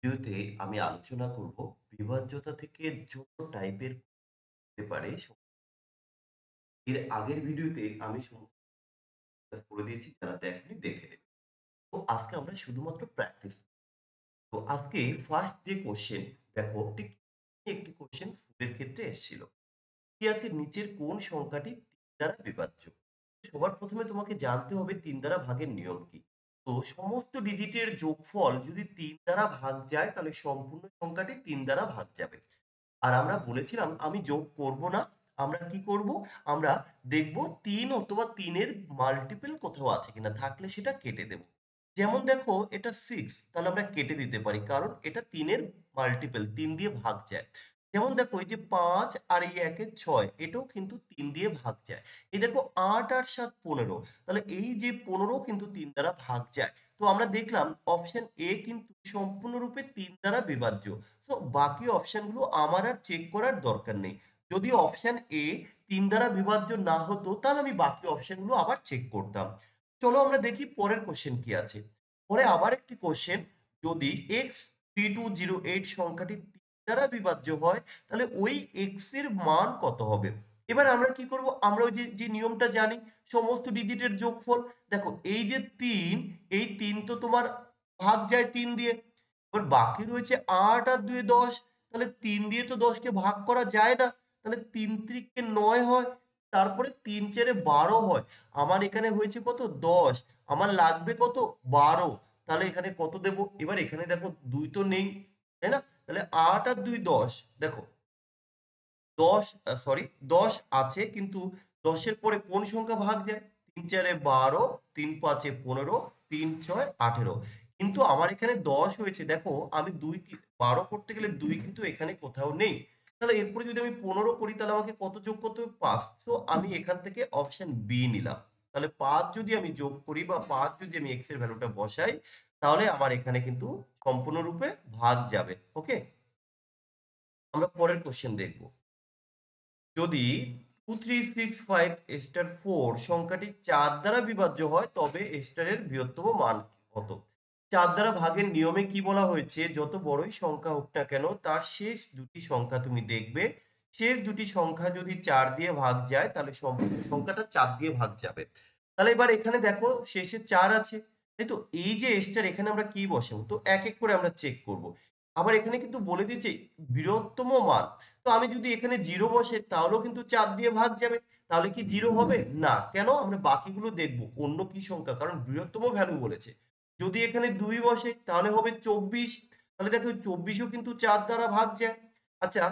ভিডিওতে আমি আলোচনা করব বিভাজ্যতা থেকে যত টাইপের হতে পারে এর আগের ভিডিওতে আমি সমস্ত discuss করে দিয়েছি, যারা দেখেনি দেখে নেবে। তো আজকে আমরা শুধুমাত্র প্র্যাকটিস। তো আজকে ফার্স্ট যে কোশ্চেন, দেখো ঠিক একটি কোশ্চেন ফুডের ক্ষেত্রে এসেছিল। কি আছে, নিচের কোন সংখ্যাটি ৩ দ্বারা বিভাজ্য? সবার প্রথমে তোমাকে জানতে হবে ৩ দ্বারা ভাগের নিয়ম কি। তো সমস্ত ডিজিটের যোগফল যদি ৩ দ্বারা ভাগ যায় তাহলে সম্পূর্ণ সংখ্যাটি ৩ দ্বারা ভাগ যাবে। আর আমরা বলেছিলাম আমি যোগ করব না। আমরা কি করব? আমরা দেখব ৩ অথবা ৩ এর মাল্টিপল কোথাও আছে কিনা। থাকলে সেটা কেটে দেব। যেমন দেখো এটা 6, তাহলে আমরা কেটে দিতে পারি। কারণ এটা ৩ এর মাল্টিপল, ৩ দিয়ে ভাগ যায়। যেমন দেখো এই যে ৫ আর এই ১ এর ৬, এটাও কিন্তু ৩ দিয়ে ভাগ যায়। এই দেখো ৮ আর ৭ ১৫, তাহলে এই যে ১৫ কিন্তু ৩ দ্বারা ভাগ যায়। তো আমরা দেখলাম অপশন এ কিন্তু সম্পূর্ণরূপে ৩ দ্বারা বিভাজ্য। সো বাকি অপশনগুলো আমার আর চেক করার দরকার নেই। যদি অপশন এ ৩ দ্বারা বিভাজ্য না হতো তাহলে আমি বাকি অপশনগুলো আবার চেক করতাম। চলো আমরা দেখি পরের কোশ্চেন কি আছে। পরে আবার একটি কোশ্চেন, যদি x3208 সংখ্যাটি ৩ দ্বারা বিভাজ্য হয় তাহলে ওই x এর মান কত হবে? এবার আমরা কি করব? আমরা ওই যে নিয়মটা জানি, সমস্ত ডিজিটের যোগফল। দেখো এই যে ৩, এই ৩ তো তোমার ভাগ যায় ৩ দিয়ে। এবার বাকি রয়েছে ৮ আর ২ ১০, তাহলে ৩ দিয়ে তো ১০ কে ভাগ করা যায় না। তাহলে ৩ তিরিকে ৯ হয়, তারপরে ৩ চারে ১২ হয়। আমার এখানে হয়েছে কত? ১০। আমার লাগবে কত? ১২। তাহলে এখানে কত দেব? এবার এখানে দেখো ২ তো নেই, তাই না? তাহলে ৮ আর ২ ১০। দেখো ১০, সরি ১০ আছে, কিন্তু ১০ এর পরে কোন সংখ্যা ভাগ যায়? ৩ চারে ১২, ৩ ৫ এ ১৫, ৩ ৬ ১৮। কিন্তু আমার এখানে ১০ হয়েছে। দেখো আমি ২ ১২ করতে গেলে ২ কিন্তু এখানে কোথাও নেই। তাহলে এরপরে যদি আমি ১৫ করি তাহলে আমাকে কত যোগ করতে হবে? ৫। তো আমি এখান থেকে অপশন বি নিলাম। তাহলে ৫ যদি আমি যোগ করি বা ৫ যদি আমি x এর ভ্যালুটা বসাই, তাহলে আমার এখানে কিন্তু সম্পূর্ণরূপে ভাগ যাবে। ওকে? আমরা পরের কোশ্চেন দেখব। যদি 2365 স্টার 4 সংখ্যাটি ৪ দ্বারা বিভাজ্য হয় তবে স্টারের বৃহত্তম মান কত? ৪ দ্বারা ভাগের নিয়মে কি বলা হয়েছে? যত বড়ই সংখ্যা হোক না কেন তার শেষ দুটি সংখ্যা তুমি দেখবে। শেষ দুটি সংখ্যা যদি ৪ দিয়ে ভাগ যায় তাহলে সম্পূর্ণ সংখ্যাটা ৪ দিয়ে ভাগ যাবে। তাহলে এবার এখানে দেখো শেষে ৪ আছে। তাই তো? এই যে স্টার, এখানে আমরা কি বসাবো? তো এক এক করে আমরা চেক করব। আবার এখানে কিন্তু বলে দিয়েছে বৃহত্তম মান। তো আমি যদি এখানে 0 বসে তাহলেও কিন্তু ৪ দিয়ে ভাগ যাবে। তাহলে কি 0 হবে? না। কেন? আমরা বাকিগুলো দেখব। অন্য কি সংখ্যা? কারণ বৃহত্তম ভ্যালু বলেছে। যদি এখানে ২ বসে তাহলে হবে ২৪। তাহলে দেখো ২৪ ও কিন্তু ৪ দ্বারা ভাগ যায়। আচ্ছা,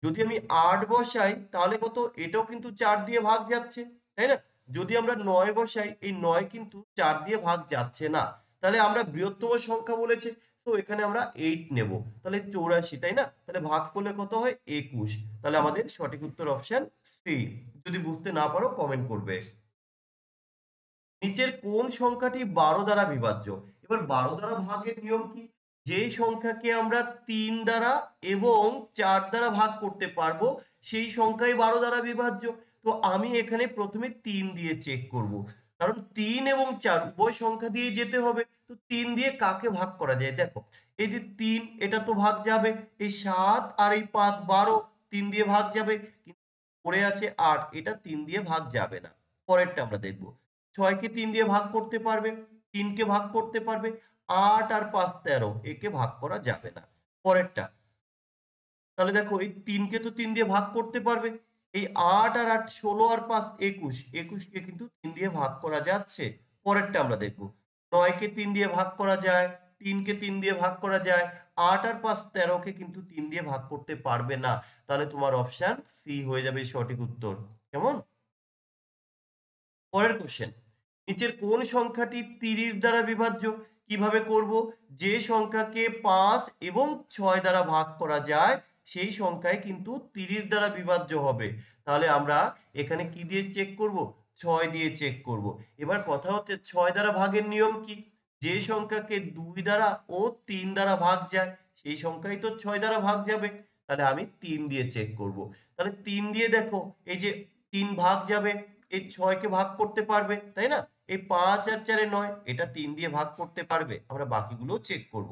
যদি আমি ৮ বসাই তাহলে কত? এটাও কিন্তু ৪ দিয়ে ভাগ যাচ্ছে। তাই না? যদি আমরা ৯ বসাই, এই ৯ কিন্তু ৪ দিয়ে ভাগ যাচ্ছে না। তাহলে আমরা বৃহত্তম সংখ্যা বলেছে। সো এখানে আমরা 8 নেব। তাহলে ৮৪, তাই না? তাহলে ভাগ করলে কত হয়? ২১। তাহলে আমাদের সঠিক উত্তর অপশন সি। যদি বুঝতে না পারো কমেন্ট করবে। নিচের কোন সংখ্যাটি ১২ দ্বারা বিভাজ্য? এবার ১২ দ্বারা ভাগের নিয়ম কি? যে সংখ্যাকে আমরা ৩ দ্বারা এবং ৪ দ্বারা ভাগ করতে পারবো সেই সংখ্যাই ১২ দ্বারা বিভাজ্য। তো আমি এখানে প্রথমে ৩ দিয়ে চেক করব। কারণ ৩ এবং ৪ উভয় সংখ্যা দিয়েই যেতে হবে। তো ৩ দিয়ে কাকে ভাগ করা যায়? দেখো এই যে ৩, এটা তো ভাগ যাবে। এই ৭ আর এই ৫ ১২, ৩ দিয়ে ভাগ যাবে। কিন্তু পড়ে আছে ৮, এটা ৩ দিয়ে ভাগ যাবে না। পরেরটা আমরা দেখব। ৬ কে ৩ দিয়ে ভাগ করতে পারবে, ৩ কে ভাগ করতে পারবে, ৮ আর ৫ ১৩, একে ভাগ করা যাবে না। পরেরটা, তাহলে দেখো এই ৩ কে তো ৩ দিয়ে ভাগ করতে পারবে। এই ৮ আর ৮ ১৬ আর ৫ ২১, ২১ কে কিন্তু ৩ দিয়ে ভাগ করা যাচ্ছে। পরেরটা আমরা দেখব। ৯ কে ৩ দিয়ে ভাগ করা যায়, ৩ কে ৩ দিয়ে ভাগ করা যায়, ৮ আর ৫ ১৩ কে কিন্তু ৩ দিয়ে ভাগ করতে পারবে না। তাহলে তোমার অপশন সি হয়ে যাবে সঠিক উত্তর। কেমন? পরের কোশ্চেন, নিচের কোন সংখ্যাটি ৩০ দ্বারা বিভাজ্য? কিভাবে করব? যে সংখ্যাকে ৫ এবং ৬ দ্বারা ভাগ করা যায় সেই সংখ্যায় কিন্তু ৩০ দ্বারা বিভাজ্য হবে। তাহলে আমরা এখানে কি দিয়ে চেক করব? ৬ দিয়ে চেক করব। এবার কথা হচ্ছে ৬ দ্বারা ভাগের নিয়ম কি? যে সংখ্যাকে ২ দ্বারা ও ৩ দ্বারা ভাগ যায় সেই সংখ্যাই তো ৬ দ্বারা ভাগ যাবে। তাহলে আমি ৩ দিয়ে চেক করব। তাহলে ৩ দিয়ে দেখো এই যে ৩ ভাগ যাবে, এই ৬ কে ভাগ করতে পারবে, তাই না? এই ৫ আর ৪ এ ৯, এটা ৩ দিয়ে ভাগ করতে পারবে। আমরা বাকিগুলোও চেক করব।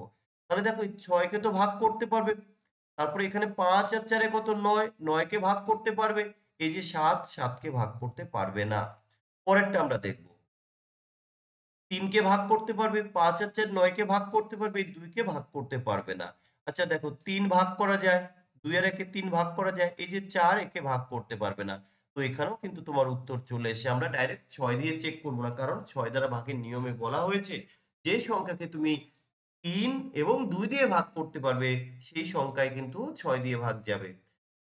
তাহলে দেখো এই 6 কে তো ভাগ করতে পারবে। তারপরে এখানে ৫ আর ৪ এ কত ৯, ৯ কে ভাগ করতে পারবে। এই যে ৭, ৭ কে ভাগ করতে পারবে না। পরেরটা আমরা দেখব। ৩ কে ভাগ করতে পারবে, ৫ আর ৪ ৯ কে ভাগ করতে পারবে, এই ২ কে ভাগ করতে পারবে না। আচ্ছা দেখো ৩ ভাগ করা যায়, ২ আর ১ এ ৩ ভাগ করা যায়। এই যে ৪ একে ভাগ করতে পারবে না। তো এখানেও কিন্তু তোমার উত্তর চলে এসে আমরা ডাইরেক্ট ৬ দিয়ে চেক করব না। কারণ ৬ দ্বারা ভাগের নিয়মে বলা হয়েছে যে সংখ্যাকে তুমি ৩ এবং ২ দিয়ে ভাগ করতে পারবে সেই সংখ্যায় কিন্তু ৬ দিয়ে ভাগ যাবে।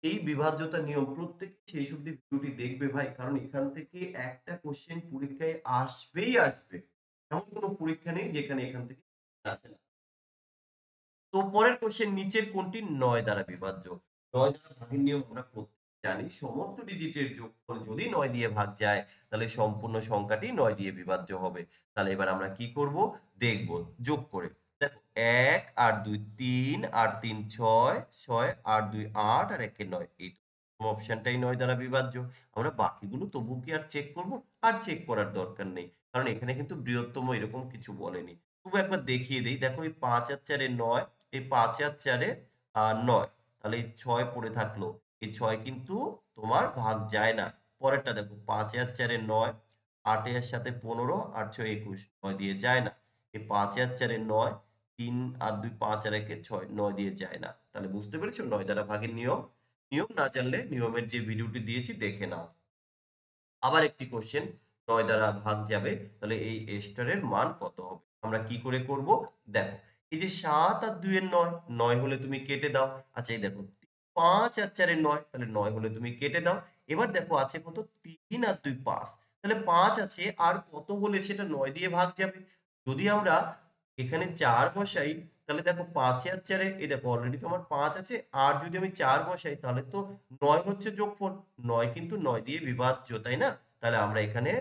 এই বিভাজ্যতা নিয়ম প্রত্যেকে শেষ অব্দি ভিডিওটি দেখবে ভাই। কারণ এখান থেকে একটা কোশ্চেন পরীক্ষায় আসবেই আসবে। এমন কোনো পরীক্ষা নেই যেখানে এখান থেকে আসে না। তো পরের কোশ্চেন নিচের কোনটি ৯ দ্বারা বিভাজ্য? ৯ দ্বারা ভাগের নিয়ম আমরা প্রত্যেকে জানি। সমস্ত ডিজিটের যোগফল যদি ৯ দিয়ে ভাগ যায় তাহলে সম্পূর্ণ সংখ্যাটি ৯ দিয়ে বিভাজ্য হবে। তাহলে এবার আমরা কি করব? দেখব যোগ করে। দেখো ১ আর ২ ৩ আর ৩ ৬, ৬ আর ২ ৮ আর ১ এ ৯। এই তো প্রথম অপশনটাই ৯ দ্বারা বিভাজ্য। আমরা বাকিগুলো তবু কি আর চেক করব? আর চেক করার দরকার নেই। কারণ এখানে কিন্তু বৃহত্তম এরকম কিছু বলেনি। তবু একবার দেখিয়ে দেই। দেখো এই ৫ আর ৪ এ ৯, এই ৫ আর ৪ এ ৯। তাহলে এই ৬ পড়ে থাকলো। এই ৬ কিন্তু তোমার ভাগ যায় না। পরেরটা দেখো ৫ আর ৪ এ ৯, ৮ এর সাথে ১৫, ৮ ৬ ২১, ৯ দিয়ে যায় না। এই ৫ আর ৪ এ ৯, ৩ আর ২ ৫ আর ১ এ ৬, ৯ দিয়ে যায় না। তাহলে বুঝতে পেরেছো ৯ দ্বারা ভাগের নিয়ম? নিয়ম না জানলে নিয়মের যে ভিডিওটি দিয়েছি দেখে নাও। আবার একটি কোশ্চেন ৯ দ্বারা ভাগ যাবে। তাহলে এই স্টারের মান কত হবে? আমরা কি করে করব? দেখো, এই যে ৭ আর ২ এর ৯, ৯ হলে তুমি কেটে দাও। আচ্ছা এই দেখো ৫ আর ৪ এর ৯, তাহলে ৯ হলে তুমি কেটে দাও। এবার দেখো আছে কত? ৩ আর ২ ৫। তাহলে ৫ আছে আর কত হলে সেটা ৯ দিয়ে ভাগ যাবে? যদি আমরা এখানে ৪ বসাই তাহলে দেখো ৫ আর ৪ এ এই দেখো অলরেডি তো আমার ৫ আছে। আর যদি আমি ৪ বসাই তাহলে তো ৯ হচ্ছে যোগফল। ৯ কিন্তু ৯ দিয়ে বিভাজ্য, তাই না? তাহলে আমরা এখানে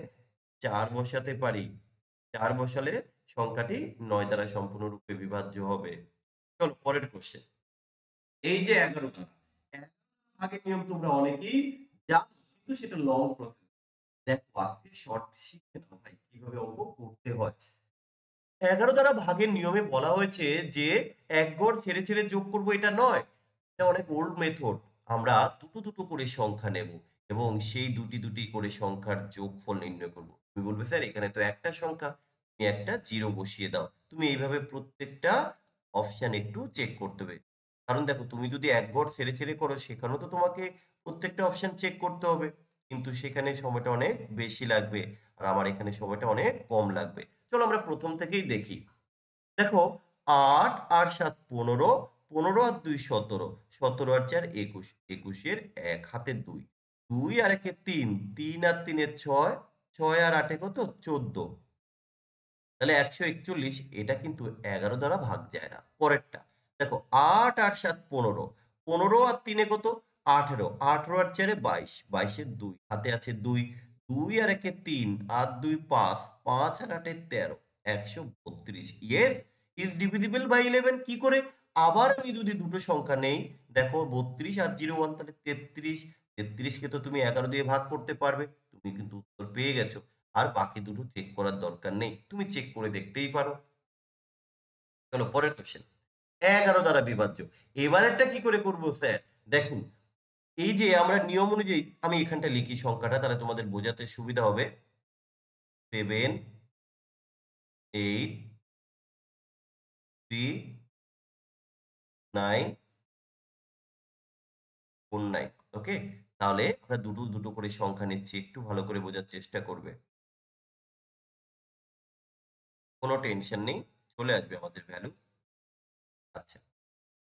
৪ বসাতে পারি। ৪ বসালে সংখ্যাটি ৯ দ্বারা সম্পূর্ণরূপে বিভাজ্য হবে। চলো পরের কোশ্চেন। এই যে ১১ টা, ১১ ভাগের নিয়ম তোমরা অনেকেই জানো কিন্তু সেটা লং প্রসেস। দেখো আজকে শর্ট শিখে নাও ভাই কিভাবে অঙ্ক করতে হয়। ১১ দ্বারা ভাগের নিয়মে বলা হয়েছে যে এক ঘর ছেড়ে ছেড়ে যোগ করব এটা নয়। এটা অনেক ওল্ড মেথড। আমরা দুটো দুটো করে সংখ্যা নেব এবং সেই দুটি দুটি করে সংখ্যার যোগফল নির্ণয় করব। তুমি বলবে স্যার এখানে তো একটা সংখ্যা, তুমি একটা জিরো বসিয়ে দাও। তুমি এইভাবে প্রত্যেকটা অপশন একটু চেক করতে হবে। কারণ দেখো তুমি যদি এক ঘর ছেড়ে ছেড়ে করো সেখানেও তো তোমাকে প্রত্যেকটা অপশন চেক করতে হবে। কিন্তু সেখানে সময়টা অনেক বেশি লাগবে আর আমার এখানে সময়টা অনেক কম লাগবে। চলো আমরা প্রথম থেকেই দেখি। দেখো ৮ আর ৭ ১৫, ১৫ আর ২ ১৭, ১৭ আর ৪ ২১, ২১ এর ১ হাতে ২, ২ আর ১ এ ৩, ৩ আর ৩ এ ৬, ৬ আর ৮ এ কত ১৪। তাহলে ১৪১ এটা কিন্তু ১১ দ্বারা ভাগ যায় না। পরেরটা দেখো ৮ আর ৭ ১৫, ১৫ আর ৩ এ কত ১৮, ১৮ আর ৪ এ ২২, ২২ এর ২ হাতে আছে ২, ২ আর ১ এ ৩ আর ২ ৫, ৫ আর ৮ এ ১৩, ১৩২। Yes is divisible by 11। কি করে? আবার আমি যদি দুটো সংখ্যা নেই, দেখো ৩২ আর ০১ তাহলে ৩৩। ৩৩ কে তো তুমি ১১ দিয়ে ভাগ করতে পারবে। তুমি কিন্তু উত্তর পেয়ে গেছো। আর বাকি দুটো চেক করার দরকার নেই। তুমি চেক করে দেখতেই পারো। চলো পরের কোশ্চেন। ১১ দ্বারা বিভাজ্য। এবারেরটা কি করে করব স্যার? দেখুন, এই যে আমরা নিয়ম অনুযায়ী আমি এখানটা লিখি সংখ্যাটা তাহলে তোমাদের বোঝাতে সুবিধা হবে। 7, 8, 3, 9, 4, 9। ওকে? তাহলে আমরা দুটো দুটো করে সংখ্যা নিচ্ছি। একটু ভালো করে বোঝার চেষ্টা করবে। কোনো টেনশন নেই। চলে আসবে আমাদের ভ্যালু। আচ্ছা।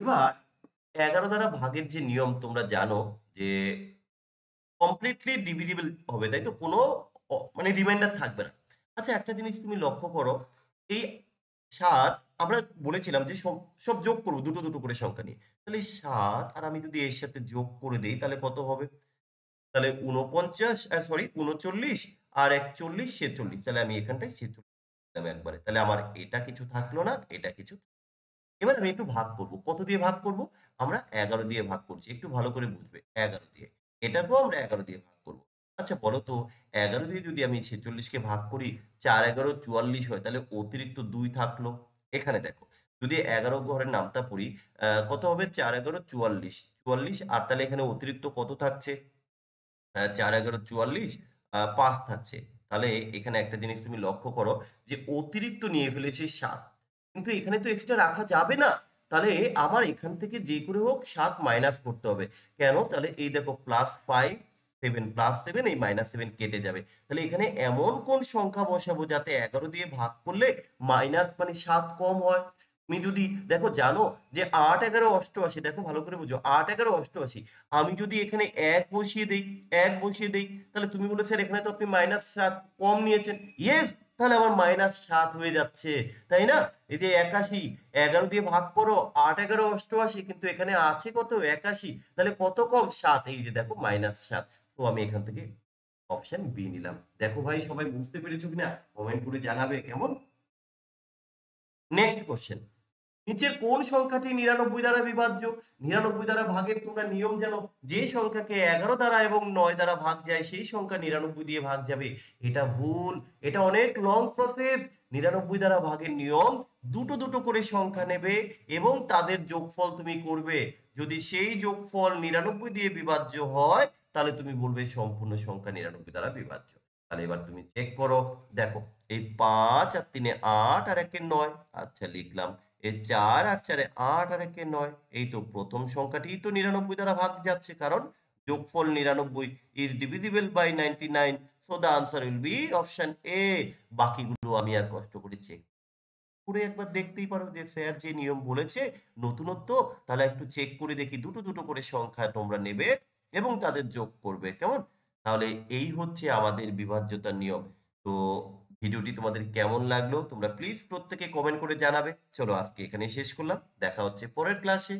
এবার ১১ দ্বারা ভাগের যে নিয়ম তোমরা জানো যে কমপ্লিটলি ডিভিজিবল হবে, তাই তো? কোনো মানে রিমাইন্ডার থাকবে না। আচ্ছা একটা জিনিস তুমি লক্ষ্য করো, এই ৭ আমরা বলেছিলাম যে সব সব যোগ করব দুটো দুটো করে সংখ্যা নিয়ে। তাহলে এই ৭ আর আমি যদি এর সাথে যোগ করে দেই তাহলে কত হবে? তাহলে ৪৯ সরি ৩৯ আর ৪১ ৪৬। তাহলে আমি এখানটায় ৪৬ দিলাম একবারে। তাহলে আমার এটা কিছু থাকলো না, এটা কিছু। এবার আমি একটু ভাগ করব। কত দিয়ে ভাগ করব? আমরা ১১ দিয়ে ভাগ করছি। একটু ভালো করে বুঝবে। ১১ দিয়ে। এটাকেও আমরা ১১ দিয়ে ভাগ করব। আচ্ছা বলো তো ১১ দিয়ে যদি আমি ৪৬ কে ভাগ করি ৪ ১১ ৪৪ হয় তাহলে অতিরিক্ত ২ থাকলো। এখানে দেখো যদি 11 ঘরের নামতা পড়ি, কত হবে? ৪ 11 44, 44 আর তাহলে এখানে অতিরিক্ত কত থাকছে? ৪ 11 44, ৫ থাকছে। তাহলে এখানে একটা জিনিস তুমি লক্ষ্য করো যে অতিরিক্ত নিয়ে ফেলেছি ৭। কিন্তু এখানে তো এক্সট্রা রাখা যাবে না। তাহলে আমার এখান থেকে যে করে হোক ৭ মাইনাস করতে হবে। কেন? তাহলে এই দেখো +৫ 7 +7 এই -7 কেটে যাবে। তাহলে এখানে এমন কোন সংখ্যা বসাবো যাতে ১১ দিয়ে ভাগ করলে মাইনাস মানে ৭ কম হয়। তুমি যদি দেখো জানো যে ৮ 11 ৮৮, দেখো ভালো করে বুঝো, ৮ 11 ৮৮, আমি যদি এখানে ১ বসিয়ে দেই, ১ বসিয়ে দেই, তাহলে তুমি বলে স্যার এখানে তো আপনি -৭ কম নিয়েছেন। ইয়েস, তাহলে আমার -৭ হয়ে যাচ্ছে, তাই না? এই যে ৮১, ১১ দিয়ে ভাগ করো, ৮ 11 ৮৮, কিন্তু এখানে আছে কত? ৮১, তাহলে কত কম? ৭। এই যে দেখো -৭। তো আমি এখান থেকে অপশন বি নিলাম। দেখো ভাই সবাই বুঝতে পেরেছো কিনা? কমেন্ট করে জানাবে কেমন? Next question. নিচের কোন সংখ্যাটি ৯৯ দ্বারা বিভাজ্য? ৯৯ দ্বারা ভাগের তোমরা নিয়ম জানো, যে সংখ্যাকে ১১ দ্বারা এবং ৯ দ্বারা ভাগ যায় সেই সংখ্যা ৯৯ দিয়ে ভাগ যাবে। এটা ভুল। এটা অনেক লং প্রসেস। ৯৯ দ্বারা ভাগের নিয়ম, দুটো দুটো করে সংখ্যা নেবে এবং তাদের যোগফল তুমি করবে। যদি সেই যোগফল ৯৯ দিয়ে বিভাজ্য হয়, তাহলে তুমি বলবে সম্পূর্ণ সংখ্যা ৯৯ দ্বারা বিভাজ্য। তাহলে এবার তুমি চেক করো। দেখো, এই ৫ আর ৩ এ ৮ আর ১ এ ৯। আচ্ছা লিখলাম। এই ৪ আর ৪ এ ৮ আর ১ এ ৯। এই তো প্রথম সংখ্যাটিই তো ৯৯ দ্বারা ভাগ যাচ্ছে, কারণ যোগফল ৯৯ is divisible by 99. So the answer will be option A. বাকিগুলো আমি আর কষ্ট করে চেক করে একবার দেখতেই পারো যে স্যার যে নিয়ম বলেছে নতুনত্ব, তাহলে একটু চেক করে দেখি, দুটো দুটো করে সংখ্যা তোমরা নেবে এবং তাদের যোগ করবে, কেমন? তাহলে এই হচ্ছে আমাদের বিভাজ্যতার নিয়ম। তো ভিডিওটি তোমাদের কেমন লাগলো তোমরা প্লিজ প্রত্যেকে কমেন্ট করে জানাবে। চলো আজকে এখানেই শেষ করলাম, দেখা হচ্ছে পরের ক্লাসে।